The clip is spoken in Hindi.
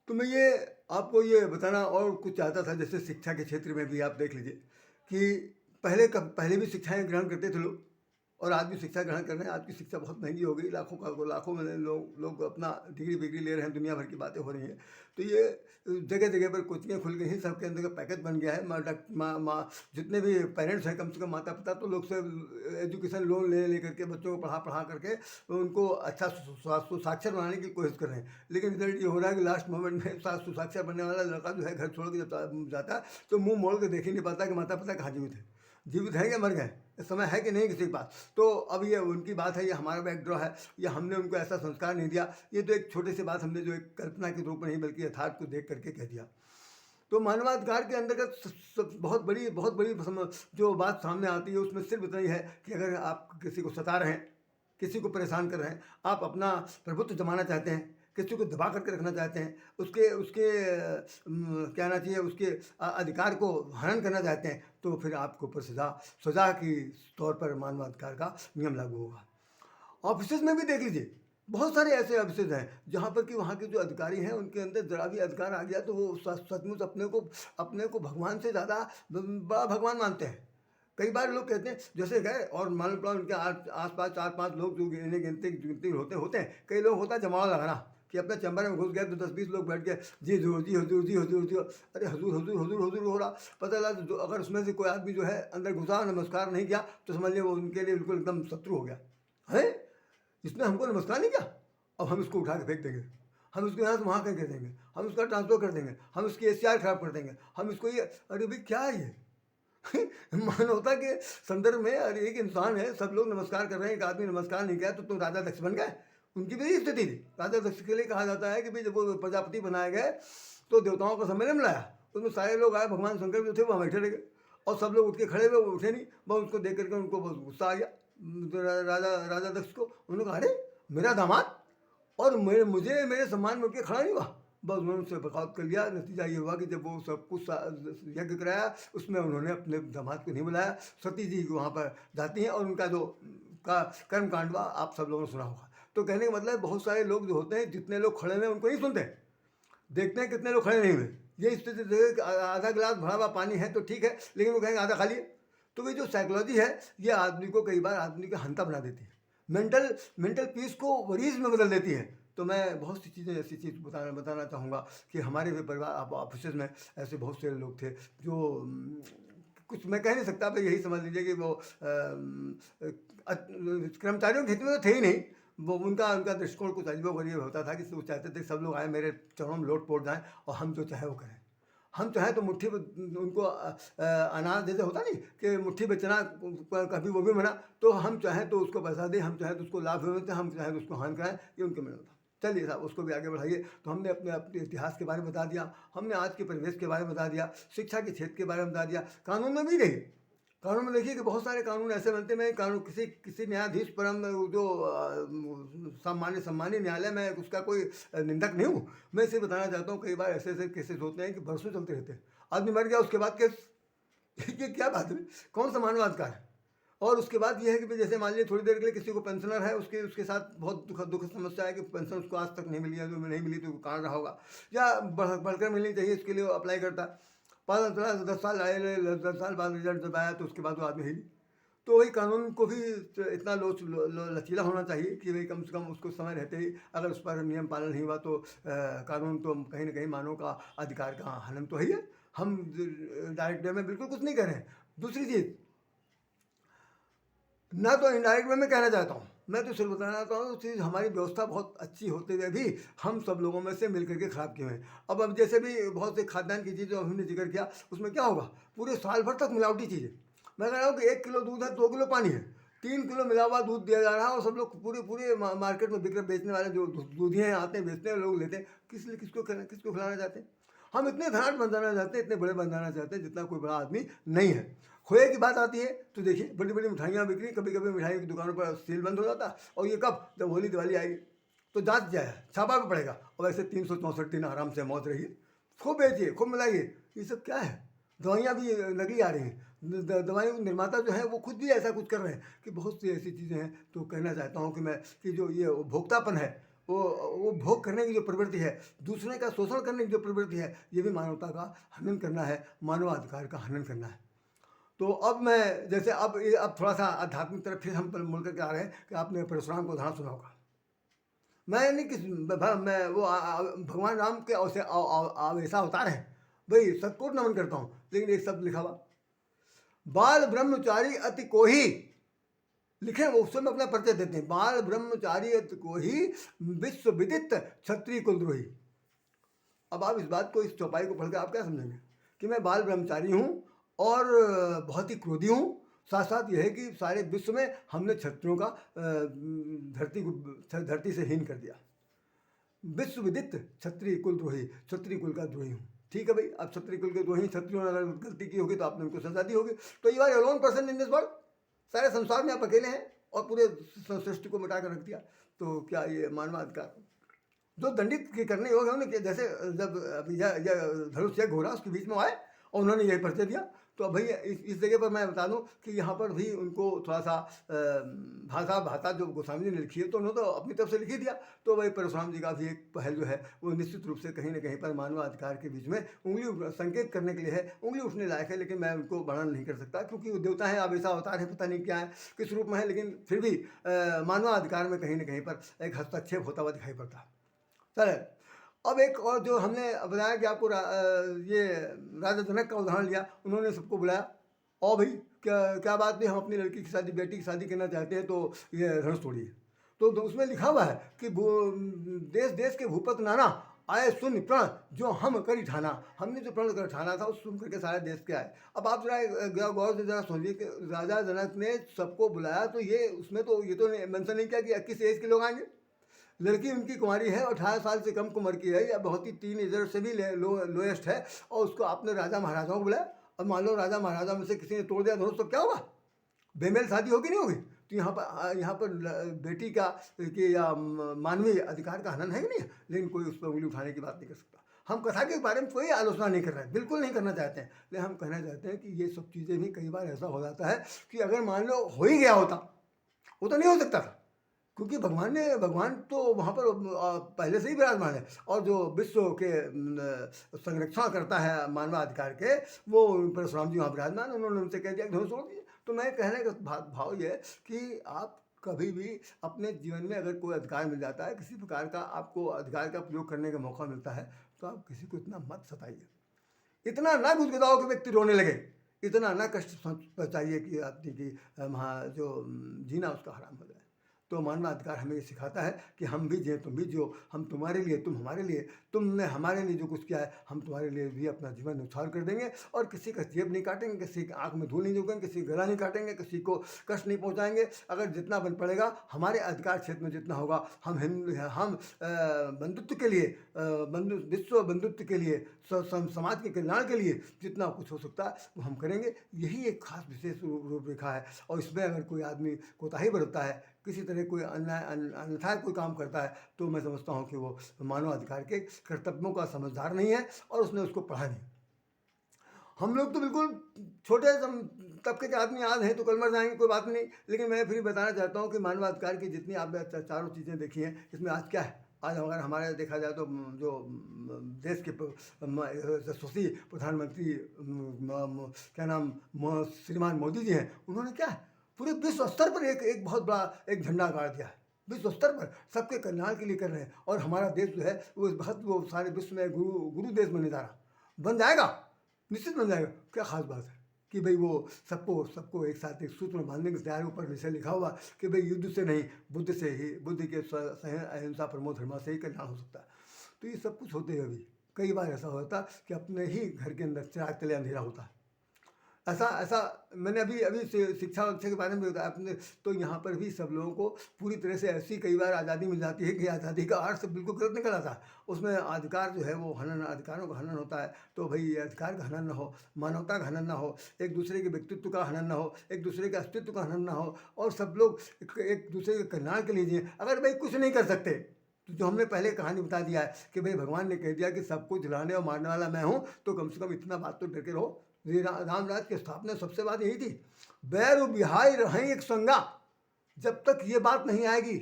तो मैं ये आपको ये बताना और कुछ चाहता था, जैसे शिक्षा के क्षेत्र में भी आप देख लीजिए कि पहले भी शिक्षाएँ ग्रहण करते थे लोग, और आज भी शिक्षा ग्रहण कर रहे हैं। आज की शिक्षा बहुत महँगी हो गई, लाखों में लोग लोग अपना डिग्री-विग्री ले रहे हैं, दुनिया भर की बातें हो रही हैं। तो ये जगह-जगह पर कोचिंगें खुल गई हैं, सबके अंदर का पैकेज बन गया है। जितने भी पेरेंट्स हैं, कम से कम माता-पिता, तो लोग सब एजुकेशन लोन ले करके बच्चों को पढ़ा करके उनको अच्छा सुसाक्षर बनाने की कोशिश कर रहे हैं। लेकिन रिजल्ट ये हो रहा है कि लास्ट मोमेंट में सुसाक्षर बनने वाला लड़का जो है घर छोड़ के जब जाता है तो मुँह मोड़ के देख ही नहीं पाता कि माता-पिता कहाँ जीवित हैं। जीवित हैं या मर गए? इस समय है कि नहीं किसी के पास? तो अब ये उनकी बात है, ये हमारा बैकड्रॉ है, ये हमने उनको ऐसा संस्कार नहीं दिया। ये तो एक छोटी सी बात हमने जो एक कल्पना के रूप में नहीं बल्कि यथार्थ को देख करके कह दिया। तो मानवाधिकार के अंतर्गत बहुत बड़ी जो बात सामने आती है उसमें सिर्फ इतना ही है कि अगर आप किसी को सता रहे हैं, किसी को परेशान कर रहे हैं, आप अपना प्रभुत्व जमाना चाहते हैं, किसी को दबा करके रखना चाहते हैं, उसके उसके क्या ना चाहिए, उसके अधिकार को हनन करना चाहते हैं, तो फिर आपके ऊपर सजा की तौर पर मानवाधिकार का नियम लागू होगा। ऑफिसेज में भी देख लीजिए, बहुत सारे ऐसे ऑफिसेज हैं जहाँ पर कि वहाँ के जो अधिकारी हैं उनके अंदर ज़रा भी अधिकार आ गया तो वो सचमुच अपने को भगवान से ज़्यादा बड़ा भगवान मानते हैं। कई बार लोग कहते हैं जैसे गए और मान लो उनके आस पास 4-5 लोग जो गिने गिनती गिनती होते हैं, कई लोग होता है जमाव लगाना कि अपने चैम्बर में घुस गए तो 10-20 लोग बैठ गए, जी हजूर जी हजूर जी हजूर जी। अरे हजूर हजूर हजूर हजूर हो रहा, पता लगा तो अगर उसमें से कोई आदमी जो है अंदर घुसा नमस्कार नहीं किया तो समझ लिया वो उनके लिए बिल्कुल एकदम शत्रु हो गया है। इसने हमको नमस्कार नहीं किया, अब हम इसको उठा के फेंक देंगे, हम इसको यहाँ से वहाँ करके देंगे, हम इसका ट्रांसफर कर देंगे, हम इसकी एसीआर खराब कर देंगे, हम इसको ये। अरे भाई क्या है ये? मानवता के संदर्भ में अरे एक इंसान है, सब लोग नमस्कार कर रहे हैं, एक आदमी नमस्कार नहीं किया तो तुम राजा दक्ष बन गए। उनकी भी यही स्थिति थी। राजा दक्ष के लिए कहा जाता है कि भाई जब वो प्रजापति बनाए गए तो देवताओं का सम्मेलन बुलाया, उसमें सारे लोग आए, भगवान शंकर जो थे वो बैठे रह गए और सब लोग उठ के खड़े हुए, वो उठे नहीं। बस उसको देख करके उनको बहुत गुस्सा आ गया राजा राजा दक्ष को। उन्होंने कहा अरे मेरा दामाद और मेरे सम्मान में उठ के खड़ा नहीं हुआ। बस उन्होंने उससे बगावत कर लिया। नतीजा ये हुआ कि जब वो सब कुछ यज्ञ कराया उसमें उन्होंने अपने दामाद को नहीं बुलाया। सती जी वहाँ पर जाती हैं और उनका जो का कर्म कांड हुआ आप सब लोगों ने सुना होगा। तो कहने का मतलब है बहुत सारे लोग जो होते हैं, जितने लोग खड़े हुए उनको नहीं सुनते, देखते हैं कितने लोग खड़े नहीं हुए। ये स्थिति देखिए कि आधा गिलास भरा हुआ पानी है तो ठीक है, लेकिन वो कहेंगे आधा खाली है। तो ये जो साइकोलॉजी है ये आदमी को कई बार आदमी का हंता बना देती है, मेंटल मेंटल पीस को वरीज में बदल देती है। तो मैं बहुत सी चीज़ें ऐसी चीज़ बताना चाहूँगा कि हमारे भी परिवार ऑफिस में ऐसे बहुत से लोग थे जो कुछ मैं कह नहीं सकता, पर यही समझ लीजिए कि वो कर्मचारियों के हित में तो थे ही नहीं। वो उनका उनका दृष्टिकोण कुछ अजीबो-गरीब होता था कि वो चाहते थे सब लोग आए मेरे चरणों में लोट पोट जाएँ और हम जो चाहे वो करें। हम चाहें तो मुट्ठी में उनको अनाज जैसे होता नहीं कि मुट्ठी में चना कभी वो भी मना, तो हम चाहें तो उसको पैसा दें, हम चाहें तो उसको लाभ मिलते, हम चाहें तो उसको हानि कराएं, ये उनके मन था। चलिए साहब उसको भी आगे बढ़ाइए। तो हमने अपने अपने इतिहास के बारे में बता दिया, हमने आज के परिवेश के बारे में बता दिया, शिक्षा के क्षेत्र के बारे में बता दिया, कानून में भी रही। कानून में देखिए कि बहुत सारे कानून ऐसे बनते हैं, मैं कानून किसी न्यायाधीश परम जो सम्मानीय न्यायालय में उसका कोई निंदक नहीं हूँ। मैं इसे बताना चाहता हूँ कई बार ऐसे ऐसे केसेस होते हैं कि बरसों चलते रहते हैं, आदमी मर गया उसके बाद केस। ये क्या बात है, कौन सा मानवाधिकार है? और उसके बाद ये है कि जैसे मान लीजिए थोड़ी देर के लिए किसी को पेंशनर है, उसके उसके साथ बहुत दुख समस्या है कि पेंशन उसको आज तक नहीं मिली है, जो नहीं मिली तो कारण रहा होगा या बढ़कर मिलनी चाहिए, इसके लिए वो अप्लाई करता है। 10 साल आए, 10 साल बाद रिजल्ट जब आया तो उसके बाद वो आदमी हिली। तो वही कानून को भी इतना लचीला होना चाहिए कि भाई कम से कम उसको समय रहते ही अगर उस पर नियम पालन नहीं हुआ तो कानून तो कहीं ना कहीं मानव का अधिकार का हनन तो है ही है। हम डायरेक्ट वे में बिल्कुल कुछ नहीं कर रहे हैं। दूसरी चीज़ ना तो इनडायरेक्ट वे में कहना चाहता हूँ, मैं तो सिर्फ बताना चाहता हूँ चीज़ हमारी व्यवस्था बहुत अच्छी होते हुए भी हम सब लोगों में से मिल करके ख़राब किए हैं। अब जैसे भी बहुत से खाद्यान्न की चीज़ जो हमने जिक्र किया उसमें क्या होगा, पूरे साल भर तक मिलावटी चीज़ें। मैं कह रहा हूँ कि 1 किलो दूध है, 2 किलो पानी है, 3 किलो मिला हुआ दूध दिया जा रहा है और सब लोग पूरे पूरे मार्केट में बेचने वाले जो दूधिए आते हैं बेचते हैं, लोग लेते हैं। किसको खिलाना चाहते हैं? हम इतने धनाढ़ बन जाना चाहते हैं, इतने बड़े बन जाना चाहते हैं जितना कोई बड़ा आदमी नहीं है। खोए की बात आती है तो देखिए बड़ी बड़ी मिठाइयाँ बिक्री, कभी कभी मिठाई की दुकानों पर सेल बंद हो जाता, और ये कब, जब होली दिवाली आएगी तो जांच जाए छापा भी पड़ेगा, और वैसे 364 दिन आराम से मौत रही। खूब बेचिए, खूब मिलाइए। ये सब क्या है? दवाइयाँ भी नकली आ रही हैं, दवाई निर्माता जो है वो खुद भी ऐसा कुछ कर रहे हैं कि बहुत सी ऐसी चीज़ें हैं। तो कहना चाहता हूँ कि मैं कि जो ये उपभोक्तापन है वो भोग करने की जो प्रवृत्ति है, दूसरे का शोषण करने की जो प्रवृत्ति है, ये भी मानवता का हनन करना है, मानवाधिकार का हनन करना है। तो अब मैं जैसे अब थोड़ा सा आध्यात्मिक तरफ फिर हम मुड़ करके आ रहे हैं कि आपने परशुराम को उदाहरण सुना होगा। मैं नहीं किस मैं वो भगवान राम के वैसा अवतार है भाई, सतकोट नमन करता हूँ, लेकिन एक शब्द लिखा हुआ, बाल ब्रह्मचारी अति कोही, लिखे वो उसमें अपना परिचय देते हैं, बाल ब्रह्मचारी अति कोही विश्व विदित क्षत्रिय कुलद्रोही। अब आप इस बात को, इस चौपाई को पढ़कर आप क्या समझेंगे कि मैं बाल ब्रह्मचारी हूँ और बहुत ही क्रोधी हूँ, साथ साथ यह है कि सारे विश्व में हमने क्षत्रियों का धरती से हीन कर दिया। विश्व विदित क्षत्रिय कुलद्रोही, क्षत्रिय कुल का द्रोही हूँ। ठीक है भाई, अब क्षत्रिय कुल के द्रोही, क्षत्रियों ने अगर गलती की होगी तो आपने उनको सजा दी होगी, तो you are alone person in this world, सारे संसार में आप अकेले हैं और पूरे सृष्टि को मिटा कर रख दिया। तो क्या ये मानवाधिकार जो दंडित करने योग्य है उन्होंने, जैसे जब धनुष यज्ञ हो रहा उसके बीच में आए और उन्होंने यही परिचय दिया, तो अब भैया इस जगह पर मैं बता दूं कि यहाँ पर भी उनको थोड़ा सा भाषा जो गोस्वामी जी ने लिखी है तो उन्होंने तो अपनी तरफ से लिख ही दिया। तो भाई परशुराम जी का भी एक पहल जो है वो निश्चित रूप से कहीं ना कहीं पर मानवाधिकार के बीच में उंगली संकेत करने के लिए है, उंगली उठने लायक है, लेकिन मैं उनको वर्णन नहीं कर सकता क्योंकि वो देवता है, अब ऐसा अवतार है, पता नहीं क्या है, किस रूप में है, लेकिन फिर भी मानवाधिकार में कहीं ना कहीं पर एक हस्तक्षेप होता हुआ दिखाई पड़ता है। चले, अब एक और जो हमने बताया कि आपको ये राजा जनक का उदाहरण लिया, उन्होंने सबको बुलाया और भाई क्या बात नहीं, हम अपनी लड़की की शादी, बेटी की शादी करना चाहते हैं, तो ये धनुष तोड़िए। तो उसमें लिखा हुआ है कि देश देश के भूपत नाना आए सुन प्रण जो हम करी ठाना, हमने जो प्रण कर ठाना था उस सुन करके सारे देश के आए। अब आप जरा गौर से जरा सोचिए कि राजा जनक ने सबको बुलाया, तो ये उसमें तो ये तो मेंशन नहीं किया कि किस एज के लोग आएंगे। लड़की उनकी कुमारी है, 18 साल से कम उम्र की है, या बहुत ही टीनेजर से भी लोएस्ट है, और उसको आपने राजा महाराजाओं को बुलाया। अब मान लो राजा महाराजा में से किसी ने तोड़ दिया धनुष, तो क्या होगा, बेमेल शादी होगी नहीं होगी। तो यहाँ पर बेटी का कि या मानवीय अधिकार का हनन है कि नहीं, लेकिन कोई उस पर उंगली उठाने की बात नहीं कर सकता। हम कथा के बारे में कोई आलोचना नहीं कर रहे हैं, बिल्कुल नहीं करना चाहते हैं, लेकिन हम कहना चाहते हैं कि ये सब चीज़ें भी कई बार ऐसा हो जाता है कि अगर मान लो हो ही गया होता, वो तो नहीं हो सकता था, क्योंकि भगवान तो वहाँ पर पहले से ही विराजमान है, और जो विश्व के संरक्षण करता है मानवाधिकार के, वो परशुराम जी वहाँ विराजमान, उन्होंने उनसे कह दिया धनुष तोड़ दीजिए। तो मैं कहने का भाव ये है कि आप कभी भी अपने जीवन में अगर कोई अधिकार मिल जाता है, किसी प्रकार का आपको अधिकार का प्रयोग करने का मौका मिलता है, तो आप किसी को इतना मत सताइए, इतना ना गुदगुदाओ कि व्यक्ति रोने लगे, इतना ना कष्ट पहुँचाइए कि आदमी की वहाँ जो जीना उसका हराम हो जाए। तो मानवाधिकार हमें ये सिखाता है कि हम भी जिए, तुम भी जियो, हम तुम्हारे लिए, तुम हमारे लिए, तुमने हमारे लिए जो कुछ किया है, हम तुम्हारे लिए भी अपना जीवन न्यौछावर कर देंगे, और किसी का जेब नहीं काटेंगे, किसी की आँख में धूल नहीं झोंकेंगे, किसी का गला नहीं काटेंगे, किसी को कष्ट नहीं पहुँचाएंगे। अगर जितना बन पड़ेगा हमारे अधिकार क्षेत्र में जितना होगा, हम बंधुत्व के लिए, विश्व बंधुत्व के लिए, समाज के कल्याण के लिए जितना कुछ हो सकता है वो हम करेंगे। यही एक खास विशेष रूपरेखा है, और इसमें अगर कोई आदमी कोताही बरतता है, किसी तरह कोई अन्यथा कोई काम करता है, तो मैं समझता हूँ कि वो मानवाधिकार के कर्तव्यों का समझदार नहीं है और उसने उसको पढ़ा नहीं। हम लोग तो बिल्कुल छोटे तबके के आदमी आज हैं तो कल मर जाएंगे, कोई बात नहीं, लेकिन मैं फिर बताना चाहता हूँ कि मानवाधिकार की जितनी आपने चारों चीज़ें देखी हैं, इसमें आज क्या है। आज अगर हमारे देखा जाए तो जो देश के यशस्वी प्रधानमंत्री क्या नाम श्रीमान मोदी जी हैं, उन्होंने क्या है पूरे विश्व स्तर पर एक बहुत बड़ा एक झंडा गाड़ दिया है, विश्व स्तर पर सबके कल्याण के लिए कर रहे हैं, और हमारा देश जो है वो सारे विश्व में गुरु देश बनने जा रहा, बन जाएगा, निश्चित बन जाएगा। क्या खास बात है कि भाई वो सबको एक साथ एक सूत्र में बांधने के तैयार, ऊपर विषय लिखा हुआ कि भाई युद्ध से नहीं, बुद्ध से ही, बुद्ध के अहिंसा परमो धर्मा से ही कल्याण हो सकता है। तो ये सब कुछ होते हुए भी कई बार ऐसा होता कि अपने ही घर के अंदर चिराग तले अंधेरा होता है। ऐसा मैंने अभी शिक्षा के बारे में बताया अपने, तो यहाँ पर भी सब लोगों को पूरी तरह से ऐसी कई बार आज़ादी मिल जाती है कि आज़ादी का अर्थ बिल्कुल गलत निकल आता है, उसमें अधिकार जो है वो हनन, अधिकारों का हनन होता है। तो भाई ये अधिकार का हनन ना हो, मानवता का हनन ना हो, एक दूसरे के व्यक्तित्व का हनन ना हो, एक दूसरे के अस्तित्व का हनन ना हो, और सब लोग एक दूसरे के कल्याण के लिए जिए। अगर भाई कुछ नहीं कर सकते, तो जो हमने पहले कहानी बता दिया है कि भाई भगवान ने कह दिया कि सबको दिलाने और मारने वाला मैं हूँ, तो कम से कम इतना बात तो डर के रहो। राम राज्य की स्थापना सबसे बात यही थी, बैर बिहाई रहें एक संगा, जब तक ये बात नहीं आएगी